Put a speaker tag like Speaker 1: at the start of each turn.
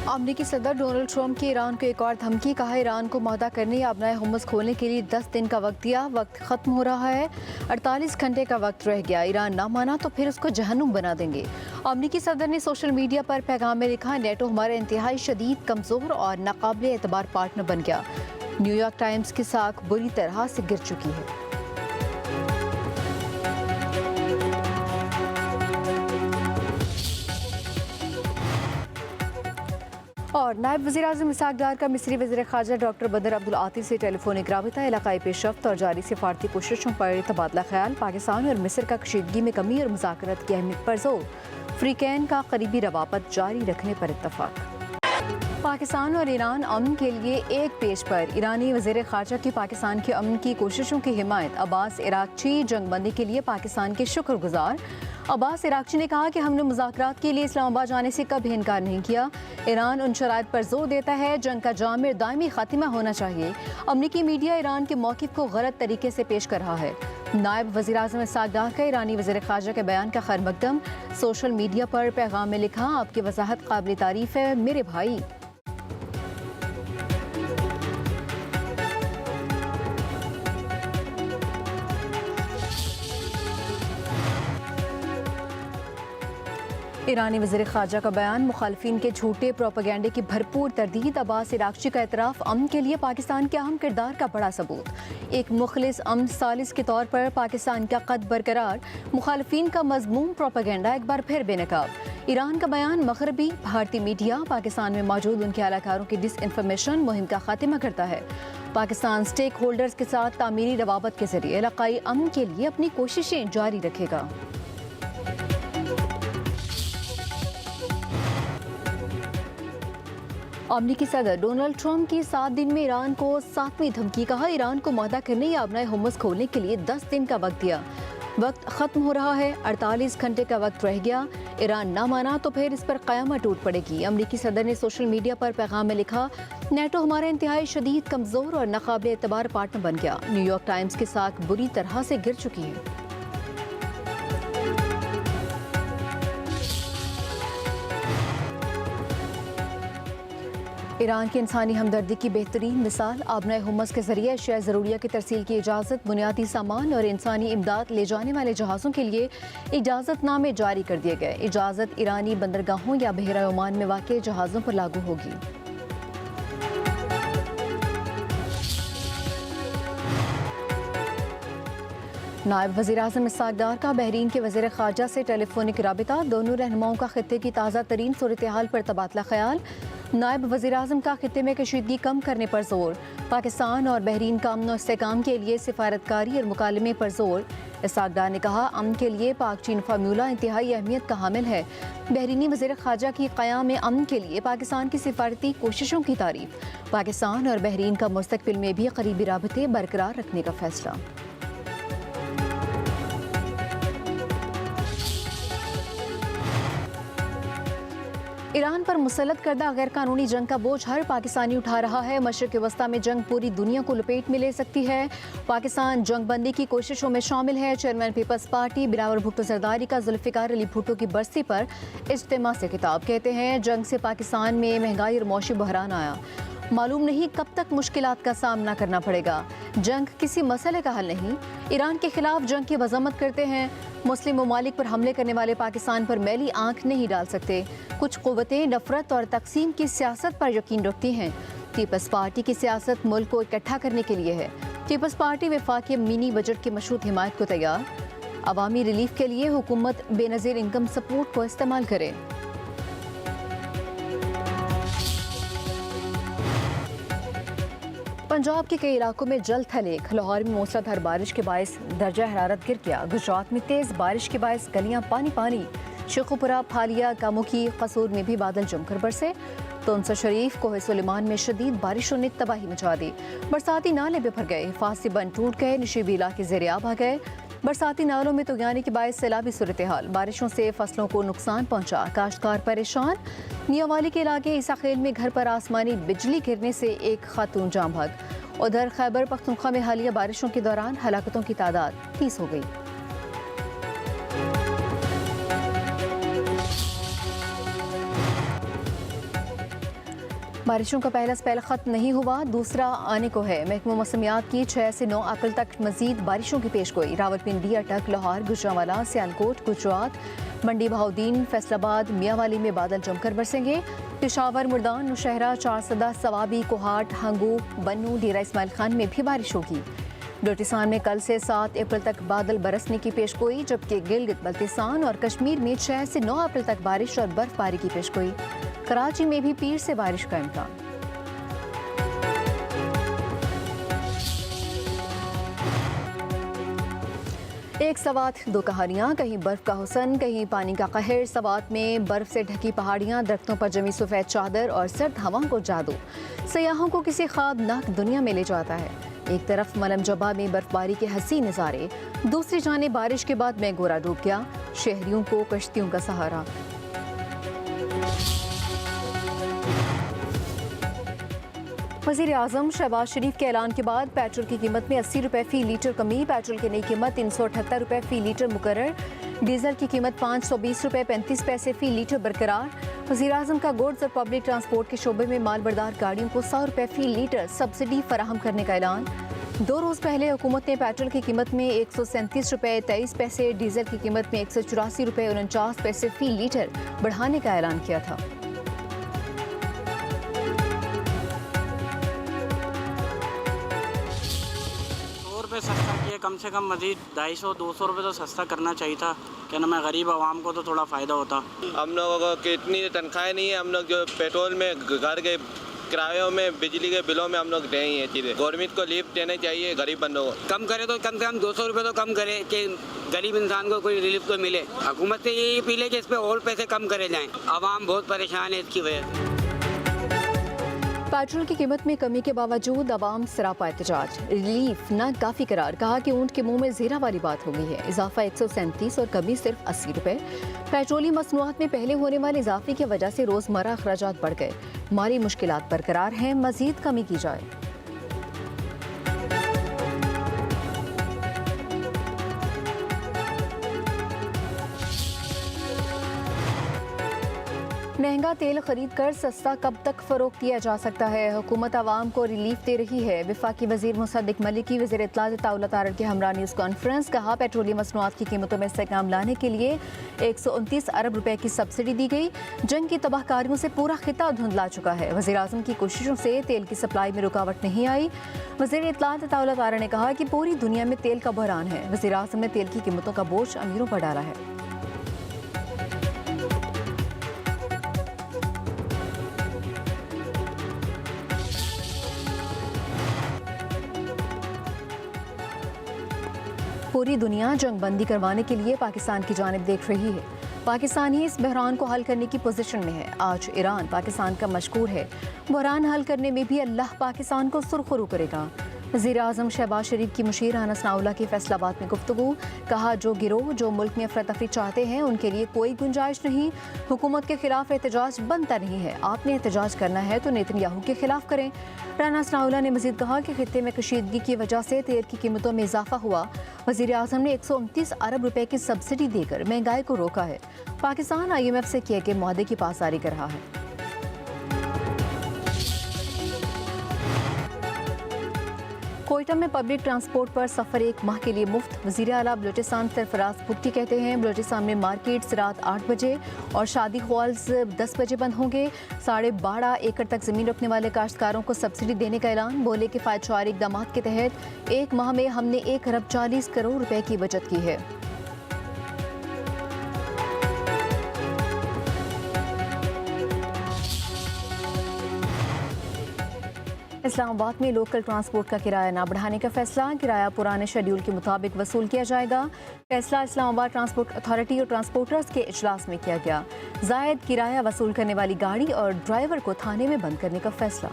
Speaker 1: अमरीकी सदर Donald Trump की ईरान को एक और धमकी। कहा ईरान को मुअहदा करने या अपना हुमस खोलने के लिए 10 दिन का वक्त दिया। वक्त खत्म हो रहा है, 48 घंटे का वक्त रह गया। ईरान ना माना तो फिर उसको जहन्नुम बना देंगे। अमरीकी सदर ने सोशल मीडिया पर पैगाम में लिखा, नेटो हमारे इंतहाई शदीद, कमजोर और नाकाबिल एतबार पार्टनर बन गया। न्यूयॉर्क टाइम्स की साख बुरी तरह से गिर चुकी है। और नायब वज़ीर-ए-आज़म इसहाक डार का मिस्री वज़ीर ख़ारजा डॉक्टर बदर अब्दुल आती से टेलीफोनिक राबिता, इलाकाई पेशरफ्त और जारी सिफारती कोशिशों पर तबादला ख्याल। पाकिस्तान और मिस्र का कशीदगी में कमी और मुज़ाकरात की अहमियत पर जोर। फ्रीकैन का करीबी रवाबत जारी रखने पर इत्तफाक। पाकिस्तान और ईरान अमन के लिए एक पेज पर। ईरानी वज़ीर ख़ारजा की पाकिस्तान के अमन की कोशिशों की हिमायत। अब्बास इराक़ची जंगबंदी के लिए पाकिस्तान के शुक्रगुजार। अब्बास इराक़ची ने कहा कि हमने मुज़ाकरात के लिए इस्लामाबाद जाने से कभी इनकार नहीं किया। ईरान उन शराइत पर जोर देता है, जंग का जामिर दायमी खात्मा होना चाहिए। अमरीकी मीडिया ईरान के मौक़िफ़ को गलत तरीके से पेश कर रहा है। नायब वज़ीर-ए-आज़म इसहाक डार का ईरानी वज़ीर ख़ारजा के बयान का खैर मकदम। सोशल मीडिया पर पैगाम में लिखा, आपकी वज़ाहत काबिल तारीफ़ है मेरे भाई। ईरानी वज़ीर ख़ारजा का बयान, मुखालफिन के झूठे प्रोपेगेंडे की भरपूर तरदीद। अब्बास इराक़ची का एतराफ़, अमन के लिए पाकिस्तान के अहम किरदार का बड़ा सबूत। एक मुखलिस अमन सालिस के तौर पर पाकिस्तान का कद बरकरार। मुखालफिन का मज़मूम प्रोपेगेंडा एक बार फिर बेनकाब। ईरान का बयान, मग़रबी भारतीय मीडिया पाकिस्तान में मौजूद उनके अहलकारों की डिसइंफॉर्मेशन मुहिम का खात्मा करता है। पाकिस्तान स्टेक होल्डर्स के साथ तामीरी रवाबत के जरिए इलाकाई अमन के लिए अपनी कोशिशें जारी रखेगा। अमरीकी सदर डोनाल्ड ट्रंप की 7 दिन में ईरान को 7वीं धमकी। कहा ईरान को मुअहदा करने या अपना हुमस खोलने के लिए 10 दिन का वक्त दिया। वक्त खत्म हो रहा है, 48 घंटे का वक्त रह गया। ईरान ना माना तो फिर इस पर क़यामत टूट पड़ेगी। अमरीकी सदर ने सोशल मीडिया पर पैगाम में लिखा, नेटो हमारे इंतहाई शदीद, कमज़ोर और नाकाबिल एतबार पार्टनर बन गया। न्यूयॉर्क टाइम्स की साख बुरी तरह से गिर चुकी है। ईरान की इंसानी हमदर्दी की बेहतरीन मिसाल। आबनाए हुमस के जरिए अशिया ज़रूरिया की तरसील की इजाज़त। बुनियादी सामान और इंसानी इमदाद ले जाने वाले जहाज़ों के लिए इजाज़तनामे जारी कर दिए गए। इजाज़त ईरानी बंदरगाहों या बहरा ओमान में वाक़ जहाज़ों पर लागू होगी। नायब वज़ीर-ए-आज़म इसहाक डार का बहरीन के वज़ीर ख़ारजा से टेलीफोनिक राबिता। दोनों रहनुमाओं का खित्ते की ताज़ा तरीन सूरत हाल पर तबादला ख्याल। नायब वज़ीर-ए-आज़म का खित्ते में कशीदगी कम करने पर जोर। पाकिस्तान और बहरीन का अमन और इस्तेहकाम के लिए सिफारतकारी और मुकालमे पर जोर। इसहाक डार ने कहा, अमन के लिए पाक चीन फार्मूला इंतहाई अहमियत का हामिल है। बहरीनी वज़ीर ख़ारजा की क़याम अमन के लिए पाकिस्तान की सिफारती कोशिशों की तारीफ। पाकिस्तान और बहरीन का मुस्तक़बिल में भी करीबी राबते बरकरार रखने का फैसला। ईरान पर मुसल्लत करदा गैर कानूनी जंग का बोझ हर पाकिस्तानी उठा रहा है। मशरिक़ वस्ता में जंग पूरी दुनिया को लपेट में ले सकती है। पाकिस्तान जंग बंदी की कोशिशों में शामिल है। Chairman Peoples Party Bilawal Bhutto Zardari का जुल्फ़िकार अली भुट्टो की बरसी पर इज्तिमा से खिताब। कहते हैं, जंग से पाकिस्तान में महंगाई और मौशी बहरान आया। मालूम नहीं कब तक मुश्किलात का सामना करना पड़ेगा। जंग किसी मसले का हल नहीं। ईरान के खिलाफ जंग की मजम्मत करते हैं। मुस्लिम ममालिक पर हमले करने वाले पाकिस्तान पर मैली आंख नहीं डाल सकते। कुछ क़ुव्वतें नफरत और तकसीम की सियासत पर यकीन रखती हैं। पीपल्स पार्टी की सियासत मुल्क को इकट्ठा करने के लिए है। पीपल्स पार्टी वफाकी मिनी बजट की मशरूत हिमायत को तैयार। अवामी रिलीफ के लिए हुकूमत बेनज़ीर इनकम सपोर्ट को इस्तेमाल करे। पंजाब के कई इलाकों में जल थलेख। लाहौर में मूसलाधार बारिश के बायस दर्जा हरारत गिर गया। गुजरात में तेज़ बारिश के बायस गलियां पानी पानी। शेखुपुरा, फालिया, कामुकी, कसूर में भी बादल जमकर बरसे। तुनसा शरीफ, कोहे सुलेमान में शदीद बारिशों ने तबाही मचा दी। बरसाती नाले बिफर गए, हिफाजती बंद टूट गए, निशीबी इलाके ज़ेरे आब आ गए। बरसाती नालों में तुगानी के बायस सैलाबी सूरत हाल। बारिशों से फसलों को नुकसान पहुंचा, काश्तकार परेशान। मियांवाली के इलाके ईसाखेल में घर पर आसमानी बिजली गिरने से एक खातून जाम भाग। उधर खैबर पख्तूनख्वा में हालिया बारिशों के दौरान हलाकतों की तादाद 30 हो गई। बारिशों का पहला स्पेल खत्म नहीं हुआ, दूसरा आने को है। महकमा मौसमियात की 6 से 9 अप्रैल तक मजीद बारिशों की पेशगोई। रावलपिंडी, अटक, लाहौर, गुजरांवाला, सियालकोट, गुजरात, मंडी, बहाउद्दीन, फैसलाबाद, मियांवाली में बादल जमकर बरसेंगे। पेशावर, मुर्दान, नौशहरा, चारसदा, सवाबी, कोहाट, हंगू, बन्नू, डेरा इस्माइल खान में भी बारिश होगी। बलोचिस्तान में कल से 7 अप्रैल तक बादल बरसने की पेशगोई, जबकि गिलगित बल्तिस्तान और कश्मीर में 6 से 9 अप्रैल तक बारिश और बर्फबारी की पेशगोई। कराची में भी पीर से बारिश का इम्कान। एक सवात दो कहानियां, कहीं बर्फ का हुसन, कहीं पानी का कहर। सवात में बर्फ से ढकी पहाड़ियां, दरख्तों पर जमी सफेद चादर और सर्द हवाओं को जादू सयाहों को किसी ख्वाबनाक दुनिया में ले जाता है। एक तरफ मलम जबा में बर्फबारी के हसीन नज़ारे, दूसरी जाने बारिश के बाद मैं गोरा डूब गया, शहरियों को कश्तियों का सहारा। वज़ीर आज़म शहबाज शरीफ के ऐलान के बाद पेट्रोल की कीमत में 80 रुपये फ़ी लीटर कमी। पेट्रोल की नई कीमत 378 रुपये फ़ी लीटर मुकर्रर। डीजल की कीमत 520 रुपये 35 पैसे फ़ी लीटर बरकरार। वज़ीर आज़म का गुड्स और पब्लिक ट्रांसपोर्ट के शोबे में मालबरदार गाड़ियों को 100 रुपये फ़ी लीटर सब्सिडी फराहम करने का ऐलान। 2 रोज़ पहले हुकूमत ने पेट्रोल की कीमत में 137 रुपये 23 पैसे, डीजल की कीमत में 184 रुपये 49 पैसे फ़ी लीटर बढ़ाने का ऐलान किया था।
Speaker 2: सस्ता किया, कम से कम मजीद 250-200 रुपये तो सस्ता करना चाहिए था, क्या नाम है, गरीब आवाम को तो थोड़ा फ़ायदा होता।
Speaker 3: हम लोगों को कितनी तनख्वाहें नहीं है, हम लोग जो पेट्रोल में, घर के किरायों में, बिजली के बिलों में हम लोग दें ये चीज़ें। गवर्नमेंट को लिफ्ट देने चाहिए गरीब बंदों को।
Speaker 4: कम करे तो कम से कम 200 रुपये तो कम करे कि गरीब इंसान को कोई रिलीफ तो मिले। हुकूमत से यही अपील है कि इस पर और पैसे कम करे जाएँ, आवाम बहुत परेशान है इसकी वजह से।
Speaker 1: पेट्रोल की कीमत में कमी के बावजूद अवाम सरापा एहतजाज, रिलीफ न काफ़ी करार। कहा कि ऊँट के मुंह में ज़ेरा वाली बात हो गई है। इजाफा 137 और कमी सिर्फ 80 रुपये। पेट्रोलियम मसनूआत में पहले होने वाले इजाफे की वजह से रोज़मर्रा अखराजात बढ़ गए, माली मुश्किलात बरकरार हैं, मज़ीद कमी की जाए। महंगा तेल खरीद कर सस्ता कब तक फरोख्त किया जा सकता है? हुकूमत आवाम को रिलीफ दे रही है। वफाकी वजीर मुसद्दिक मलिकी वज़ीर इत्तलात ताउला तारड़ के हमरा न्यूज़ कॉन्फ्रेंस। कहा पेट्रोलियम मसनूआत की कीमतों में इस्तेहकाम लाने के लिए 129 अरब रुपए की सब्सिडी दी गई। जंग की तबाहकारियों से पूरा खिता धुंधला चुका है। वज़ीर आज़म की कोशिशों से तेल की सप्लाई में रुकावट नहीं आई। वज़ीर इत्तलात ताउला तारड़ ने कहा कि पूरी दुनिया में तेल का बहरान है। वज़ीर आज़म ने तेल की कीमतों का बोझ अमीरों पर डाला है। पूरी दुनिया जंग बंदी करवाने के लिए पाकिस्तान की जानिब देख रही है। पाकिस्तान ही इस बहरान को हल करने की पोजीशन में है। आज ईरान पाकिस्तान का मशकूर है। बहरान हल करने में भी अल्लाह पाकिस्तान को सुरखरू करेगा। वज़ीर आज़म शहबाज शरीफ की मुशीर अनस नाउला की फैसलाबाद में गुफ्तगू। कहा जो गिरोह जो मुल्क में अफरा तफरी चाहते हैं उनके लिए कोई गुंजाइश नहीं। हुकूमत के खिलाफ एहतजाज बनता नहीं है। आपने एहतजाज करना है तो नेतन्याहू के खिलाफ करें। अनस नाउला ने मजीद कहा कि खित्ते में कशीदगी की वजह से तेल की कीमतों में इजाफा हुआ। वज़ीर आज़म ने 129 अरब रुपए की सब्सिडी देकर महंगाई को रोका है। पाकिस्तान IMF से किए गए मुआहदे की पासदारी कर रहा है। कोयटा में पब्लिक ट्रांसपोर्ट पर सफ़र 1 माह के लिए मुफ्त। वज़ीर आला बलोचिस्तान सरफराज भुट्टी कहते हैं बलोचिस्तान में मार्केट्स रात 8 बजे और शादी हॉल्स 10 बजे बंद होंगे। 12.5 एकड़ तक ज़मीन रखने वाले काश्तकारों को सब्सिडी देने का ऐलान। बोले कि फ़ायदेमंद इक़दाम के तहत 1 माह में हमने 1 अरब 40 करोड़ रुपए की बचत की है। इस्लामाबाद में लोकल ट्रांसपोर्ट का किराया न बढ़ाने का फैसला। किराया पुराने शेड्यूल के मुताबिक वसूल किया जाएगा। फैसला इस्लामाबाद ट्रांसपोर्ट अथॉरिटी और ट्रांसपोर्टर्स के इजलास में किया गया। जायद किराया वसूल करने वाली गाड़ी और ड्राइवर को थाने में बंद करने का फैसला।